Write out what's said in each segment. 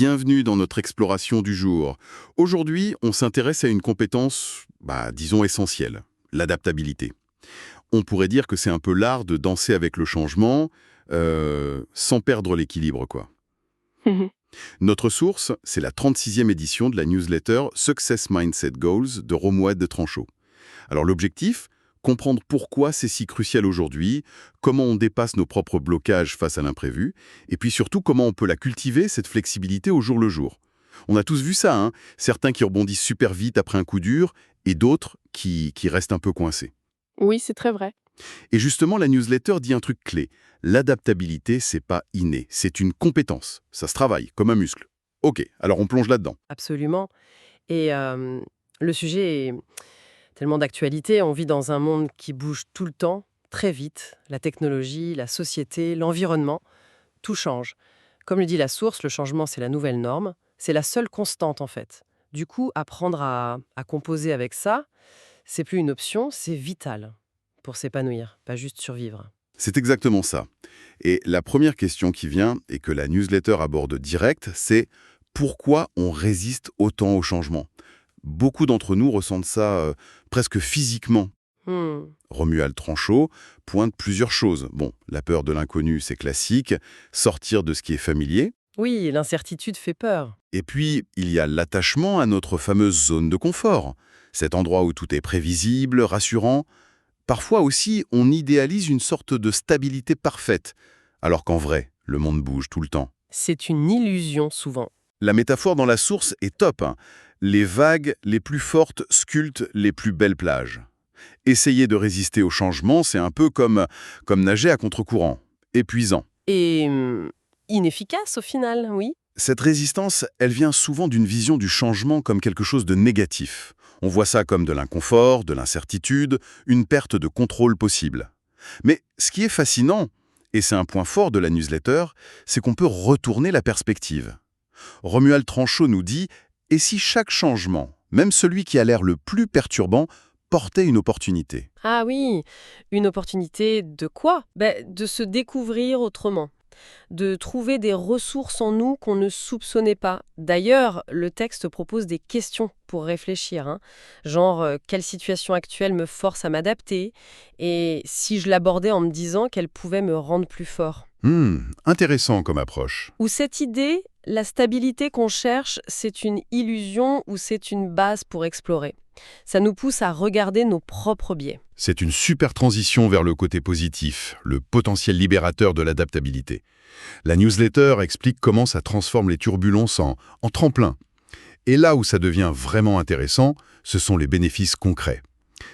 bienvenue dans notre exploration du jour. Aujourd'hui, on s'intéresse à une compétence, disons essentielle, l'adaptabilité. On pourrait dire que c'est un peu l'art de danser avec le changement, sans perdre l'équilibre, quoi. Notre source, c'est la 36e édition de la newsletter Success Mindset Goals de Romuald de Tranchot. Alors l'objectif, comprendre pourquoi c'est si crucial aujourd'hui, comment on dépasse nos propres blocages face à l'imprévu, et puis surtout comment on peut la cultiver, cette flexibilité au jour le jour. On a tous vu ça, hein, certains qui rebondissent super vite après un coup dur, et d'autres qui restent un peu coincés. Oui, c'est très vrai. Et justement, la newsletter dit un truc clé. L'adaptabilité, c'est pas inné, c'est une compétence. Ça se travaille, comme un muscle. Ok, alors on plonge là-dedans. Absolument. Et le sujet est tellement d'actualité. On vit dans un monde qui bouge tout le temps, très vite. La technologie, la société, l'environnement, tout change. Comme le dit la source, le changement, c'est la nouvelle norme. C'est la seule constante, en fait. Du coup, apprendre à composer avec ça, c'est plus une option, c'est vital pour s'épanouir, pas juste survivre. C'est exactement ça. Et la première question qui vient, et que la newsletter aborde direct, c'est pourquoi on résiste autant au changement? Beaucoup d'entre nous ressentent ça presque physiquement. Hmm. Romuald Tranchot pointe plusieurs choses. Bon, la peur de l'inconnu, c'est classique, sortir de ce qui est familier. Oui, l'incertitude fait peur. Et puis, il y a l'attachement à notre fameuse zone de confort, cet endroit où tout est prévisible, rassurant. Parfois aussi, on idéalise une sorte de stabilité parfaite, alors qu'en vrai, le monde bouge tout le temps. C'est une illusion souvent. La métaphore dans la source est top, hein. Les vagues les plus fortes sculptent les plus belles plages. Essayer de résister au changement, c'est un peu comme nager à contre-courant, épuisant. Et inefficace au final, oui. Cette résistance, elle vient souvent d'une vision du changement comme quelque chose de négatif. On voit ça comme de l'inconfort, de l'incertitude, une perte de contrôle possible. Mais ce qui est fascinant, et c'est un point fort de la newsletter, c'est qu'on peut retourner la perspective. Romuald Tranchot nous dit « Et si chaque changement, même celui qui a l'air le plus perturbant, portait une opportunité ?» Ah oui, une opportunité de quoi? De se découvrir autrement, de trouver des ressources en nous qu'on ne soupçonnait pas. D'ailleurs, le texte propose des questions pour réfléchir, hein. Genre, quelle situation actuelle me force à m'adapter? Et si je l'abordais en me disant qu'elle pouvait me rendre plus fort? Intéressant comme approche. Ou cette idée, la stabilité qu'on cherche, c'est une illusion ou c'est une base pour explorer. Ça nous pousse à regarder nos propres biais. C'est une super transition vers le côté positif, le potentiel libérateur de l'adaptabilité. La newsletter explique comment ça transforme les turbulences en tremplin. Et là où ça devient vraiment intéressant, ce sont les bénéfices concrets.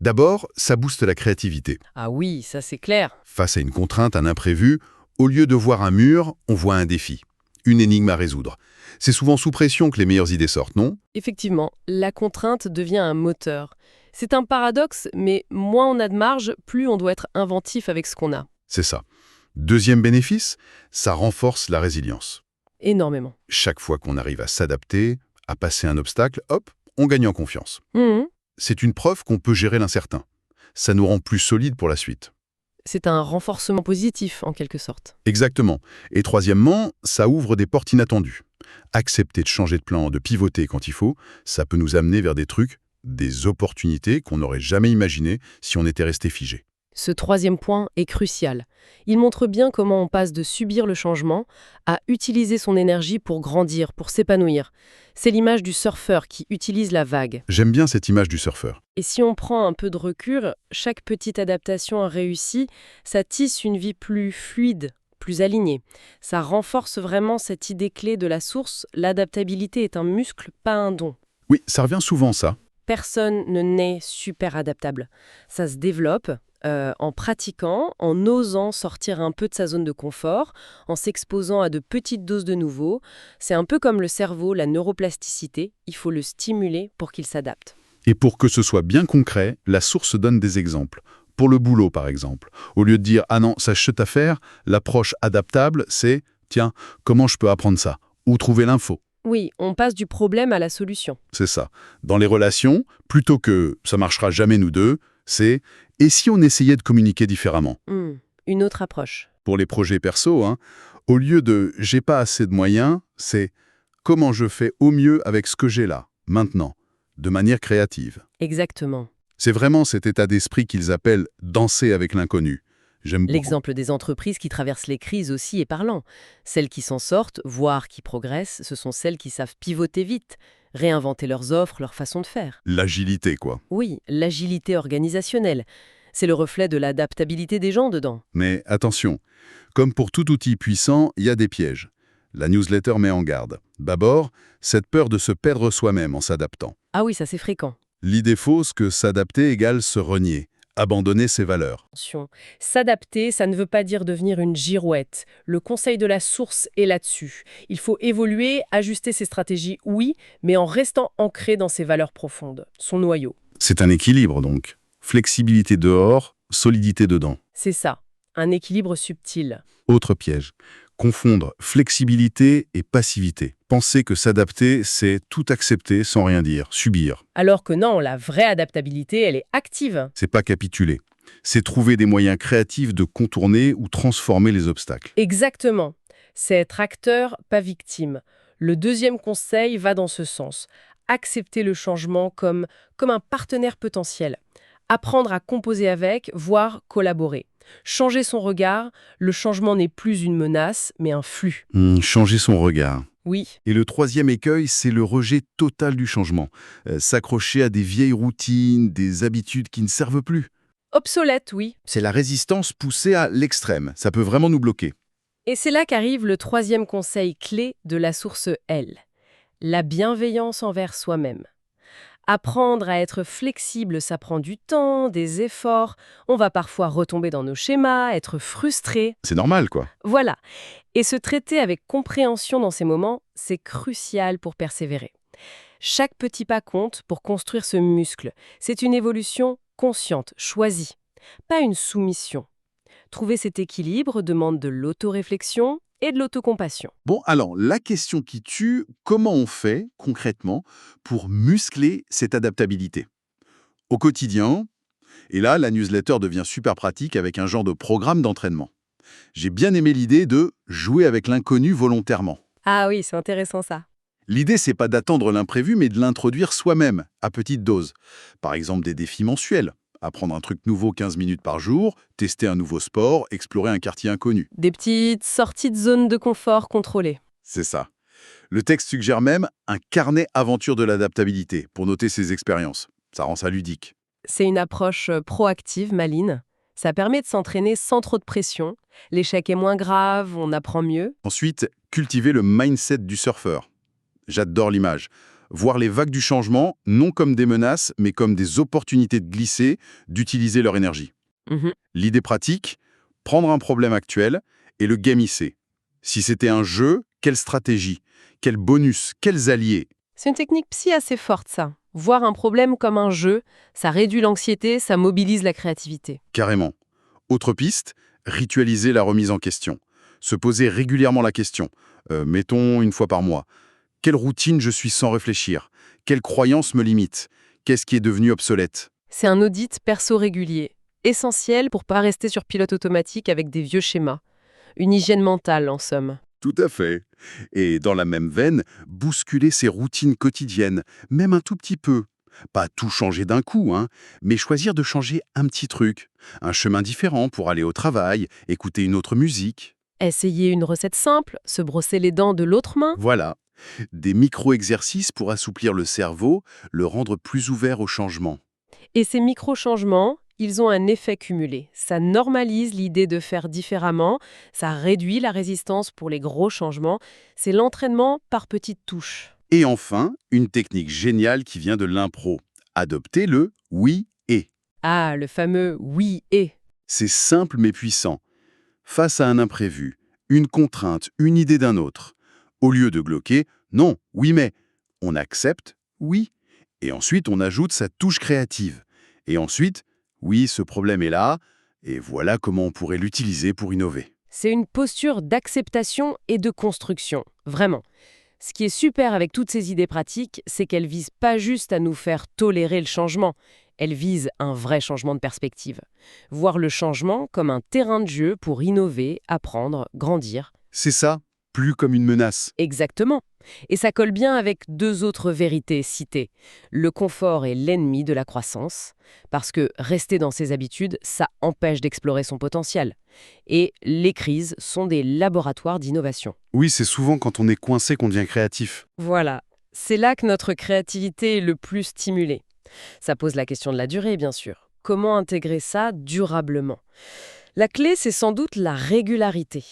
D'abord, ça booste la créativité. Ah oui, ça c'est clair. Face à une contrainte, un imprévu, au lieu de voir un mur, on voit un défi, une énigme à résoudre. C'est souvent sous pression que les meilleures idées sortent, non? Effectivement, la contrainte devient un moteur. C'est un paradoxe, mais moins on a de marge, plus on doit être inventif avec ce qu'on a. C'est ça. Deuxième bénéfice, ça renforce la résilience. Énormément. Chaque fois qu'on arrive à s'adapter, à passer un obstacle, hop, on gagne en confiance. C'est une preuve qu'on peut gérer l'incertain. Ça nous rend plus solides pour la suite. C'est un renforcement positif, en quelque sorte. Exactement. Et troisièmement, ça ouvre des portes inattendues. Accepter de changer de plan, de pivoter quand il faut, ça peut nous amener vers des trucs, des opportunités qu'on n'aurait jamais imaginées si on était resté figé. Ce troisième point est crucial. Il montre bien comment on passe de subir le changement à utiliser son énergie pour grandir, pour s'épanouir. C'est l'image du surfeur qui utilise la vague. J'aime bien cette image du surfeur. Et si on prend un peu de recul, chaque petite adaptation réussie, ça tisse une vie plus fluide, plus alignée. Ça renforce vraiment cette idée clé de la source, l'adaptabilité est un muscle, pas un don. Oui, ça revient souvent ça. Personne ne naît super adaptable. Ça se développe en pratiquant, en osant sortir un peu de sa zone de confort, en s'exposant à de petites doses de nouveau. C'est un peu comme le cerveau, la neuroplasticité, il faut le stimuler pour qu'il s'adapte. Et pour que ce soit bien concret, la source donne des exemples. Pour le boulot, par exemple, au lieu de dire « Ah non, ça chute à faire », l'approche adaptable, c'est « Tiens, comment je peux apprendre ça ?» ou « Trouver l'info ». Oui, on passe du problème à la solution. C'est ça. Dans les relations, plutôt que « ça marchera jamais nous deux », c'est « et si on essayait de communiquer différemment ?» Une autre approche. Pour les projets perso, au lieu de « j'ai pas assez de moyens », c'est « comment je fais au mieux avec ce que j'ai là, maintenant, de manière créative. Exactement. C'est vraiment cet état d'esprit qu'ils appellent « danser avec l'inconnu ». J'aime beaucoup. L'exemple des entreprises qui traversent les crises aussi est parlant. Celles qui s'en sortent, voire qui progressent, ce sont celles qui savent pivoter vite, réinventer leurs offres, leur façon de faire. L'agilité, quoi. Oui, l'agilité organisationnelle. C'est le reflet de l'adaptabilité des gens dedans. Mais attention, comme pour tout outil puissant, il y a des pièges. La newsletter met en garde. D'abord, cette peur de se perdre soi-même en s'adaptant. Ah oui, ça c'est fréquent. L'idée fausse que s'adapter égale se renier, abandonner ses valeurs. Attention, s'adapter, ça ne veut pas dire devenir une girouette. Le conseil de la source est là-dessus. Il faut évoluer, ajuster ses stratégies, oui, mais en restant ancré dans ses valeurs profondes, son noyau. C'est un équilibre donc. Flexibilité dehors, solidité dedans. C'est ça, un équilibre subtil. Autre piège. Confondre flexibilité et passivité. Penser que s'adapter, c'est tout accepter sans rien dire, subir. Alors que non, la vraie adaptabilité, elle est active. C'est pas capituler. C'est trouver des moyens créatifs de contourner ou transformer les obstacles. Exactement. C'est être acteur, pas victime. Le deuxième conseil va dans ce sens. Accepter le changement comme un partenaire potentiel. Apprendre à composer avec, voire collaborer. Changer son regard, le changement n'est plus une menace, mais un flux. Changer son regard. Oui, Et le troisième écueil, c'est le rejet total du changement. S'accrocher à des vieilles routines, des habitudes qui ne servent plus. obsolète, oui. C'est la résistance poussée à l'extrême. Ça peut vraiment nous bloquer. Et c'est là qu'arrive le troisième conseil clé de la source L. La bienveillance envers soi-même. Apprendre à être flexible, ça prend du temps, des efforts. On va parfois retomber dans nos schémas, être frustré. C'est normal, quoi. Voilà. Et se traiter avec compréhension dans ces moments, c'est crucial pour persévérer. Chaque petit pas compte pour construire ce muscle. C'est une évolution consciente, choisie, pas une soumission. Trouver cet équilibre demande de l'autoréflexion et de l'autocompassion. Bon, alors, la question qui tue, comment on fait, concrètement, pour muscler cette adaptabilité? Au quotidien, et là, la newsletter devient super pratique avec un genre de programme d'entraînement. J'ai bien aimé l'idée de jouer avec l'inconnu volontairement. Ah oui, c'est intéressant ça. L'idée, c'est pas d'attendre l'imprévu, mais de l'introduire soi-même, à petite dose. Par exemple, des défis mensuels. Apprendre un truc nouveau 15 minutes par jour, tester un nouveau sport, explorer un quartier inconnu. Des petites sorties de zone de confort contrôlées. C'est ça. Le texte suggère même un carnet aventure de l'adaptabilité pour noter ses expériences. Ça rend ça ludique. C'est une approche proactive, maligne. Ça permet de s'entraîner sans trop de pression. L'échec est moins grave, on apprend mieux. Ensuite, cultiver le mindset du surfeur. J'adore l'image. Voir les vagues du changement, non comme des menaces, mais comme des opportunités de glisser, d'utiliser leur énergie. Mhm. L'idée pratique, prendre un problème actuel et le gamifier. Si c'était un jeu, quelle stratégie? Quel bonus? Quels alliés? C'est une technique psy assez forte, ça. Voir un problème comme un jeu, ça réduit l'anxiété, ça mobilise la créativité. Carrément. Autre piste, ritualiser la remise en question. Se poser régulièrement la question. Mettons une fois par mois. Quelle routine je suis sans réfléchir? Quelle croyance me limite? Qu'est-ce qui est devenu obsolète? C'est un audit perso régulier, essentiel pour pas rester sur pilote automatique avec des vieux schémas. Une hygiène mentale, en somme. Tout à fait. Et dans la même veine, bousculer ses routines quotidiennes, même un tout petit peu. Pas tout changer d'un coup, mais choisir de changer un petit truc. Un chemin différent pour aller au travail, écouter une autre musique. Essayer une recette simple, se brosser les dents de l'autre main. Voilà. Des micro-exercices pour assouplir le cerveau, le rendre plus ouvert au changement. Et ces micro-changements, ils ont un effet cumulé. Ça normalise l'idée de faire différemment, ça réduit la résistance pour les gros changements. C'est l'entraînement par petites touches. Et enfin, une technique géniale qui vient de l'impro. Adopter le « oui et ». Ah, le fameux « oui et ». C'est simple mais puissant. Face à un imprévu, une contrainte, une idée d'un autre. Au lieu de gloquer « non, oui mais », on accepte « oui ». Et ensuite, on ajoute sa touche créative. Et ensuite, oui, ce problème est là, et voilà comment on pourrait l'utiliser pour innover. C'est une posture d'acceptation et de construction, vraiment. Ce qui est super avec toutes ces idées pratiques, c'est qu'elles visent pas juste à nous faire tolérer le changement, elles visent un vrai changement de perspective. Voir le changement comme un terrain de jeu pour innover, apprendre, grandir. C'est ça, plus comme une menace. Exactement. Et ça colle bien avec deux autres vérités citées. Le confort est l'ennemi de la croissance, parce que rester dans ses habitudes, ça empêche d'explorer son potentiel. Et les crises sont des laboratoires d'innovation. Oui, c'est souvent quand on est coincé qu'on devient créatif. Voilà, c'est là que notre créativité est le plus stimulée. Ça pose la question de la durée, bien sûr. Comment intégrer ça durablement? La clé, c'est sans doute la régularité,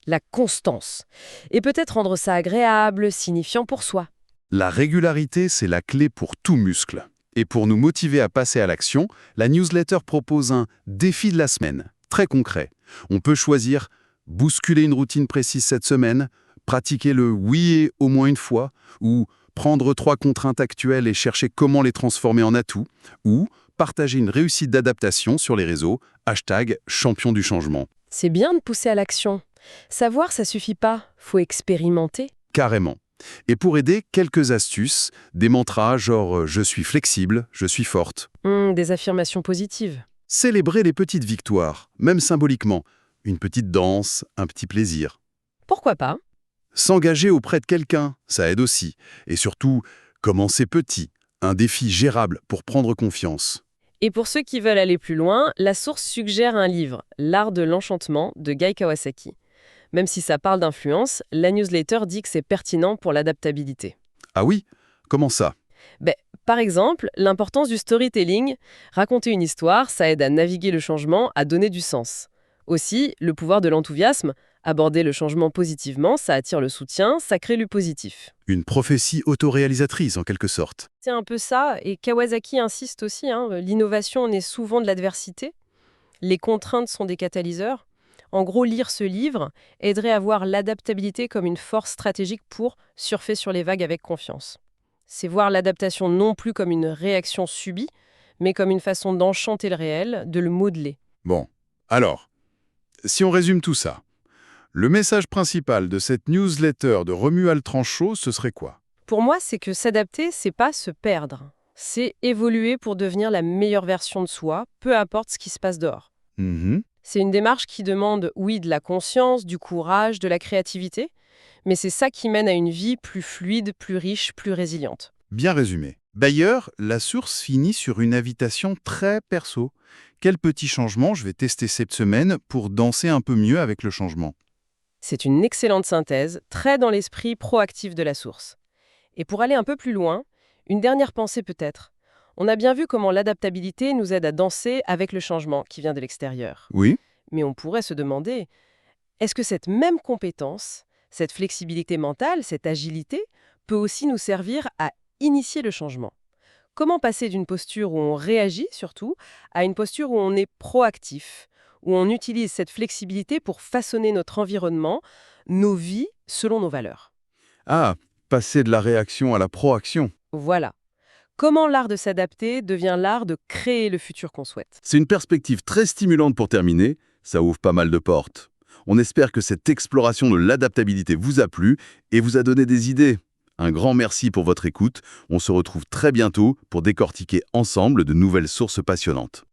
la constance, et peut-être rendre ça agréable, signifiant pour soi. La régularité, c'est la clé pour tout muscle. Et pour nous motiver à passer à l'action, la newsletter propose un défi de la semaine, très concret. On peut choisir bousculer une routine précise cette semaine, pratiquer le oui et au moins une fois, ou prendre 3 contraintes actuelles et chercher comment les transformer en atouts, ou partager une réussite d'adaptation sur les réseaux, #champion du changement. C'est bien de pousser à l'action. Savoir, ça suffit pas, faut expérimenter. Carrément. Et pour aider, quelques astuces, des mantras genre je suis flexible, je suis forte. Des affirmations positives. Célébrer les petites victoires, même symboliquement. Une petite danse, un petit plaisir. Pourquoi pas? S'engager auprès de quelqu'un, ça aide aussi. Et surtout, commencer petit, un défi gérable pour prendre confiance. Et pour ceux qui veulent aller plus loin, la source suggère un livre, L'art de l'enchantement, de Guy Kawasaki. Même si ça parle d'influence, la newsletter dit que c'est pertinent pour l'adaptabilité. Ah oui? Comment ça? Par exemple, l'importance du storytelling. Raconter une histoire, ça aide à naviguer le changement, à donner du sens. Aussi, le pouvoir de l'enthousiasme. Aborder le changement positivement, ça attire le soutien, ça crée du positif. Une prophétie autoréalisatrice, en quelque sorte. C'est un peu ça, et Kawasaki insiste aussi, l'innovation naît souvent de l'adversité. Les contraintes sont des catalyseurs. En gros, lire ce livre aiderait à voir l'adaptabilité comme une force stratégique pour surfer sur les vagues avec confiance. C'est voir l'adaptation non plus comme une réaction subie, mais comme une façon d'enchanter le réel, de le modeler. Bon, alors, si on résume tout ça, le message principal de cette newsletter de Romuald Tranchot, ce serait quoi? Pour moi, c'est que s'adapter, c'est pas se perdre. C'est évoluer pour devenir la meilleure version de soi, peu importe ce qui se passe dehors. C'est une démarche qui demande, oui, de la conscience, du courage, de la créativité, mais c'est ça qui mène à une vie plus fluide, plus riche, plus résiliente. Bien résumé. D'ailleurs, la source finit sur une invitation très perso. Quel petit changement je vais tester cette semaine pour danser un peu mieux avec le changement? C'est une excellente synthèse, très dans l'esprit proactif de la source. Et pour aller un peu plus loin, une dernière pensée peut-être. On a bien vu comment l'adaptabilité nous aide à danser avec le changement qui vient de l'extérieur. Oui. Mais on pourrait se demander, est-ce que cette même compétence, cette flexibilité mentale, cette agilité, peut aussi nous servir à initier le changement? Comment passer d'une posture où on réagit surtout à une posture où on est proactif, où on utilise cette flexibilité pour façonner notre environnement, nos vies, selon nos valeurs? Ah, passer de la réaction à la proaction. Voilà. Comment l'art de s'adapter devient l'art de créer le futur qu'on souhaite. C'est une perspective très stimulante pour terminer, ça ouvre pas mal de portes. On espère que cette exploration de l'adaptabilité vous a plu et vous a donné des idées. Un grand merci pour votre écoute, on se retrouve très bientôt pour décortiquer ensemble de nouvelles sources passionnantes.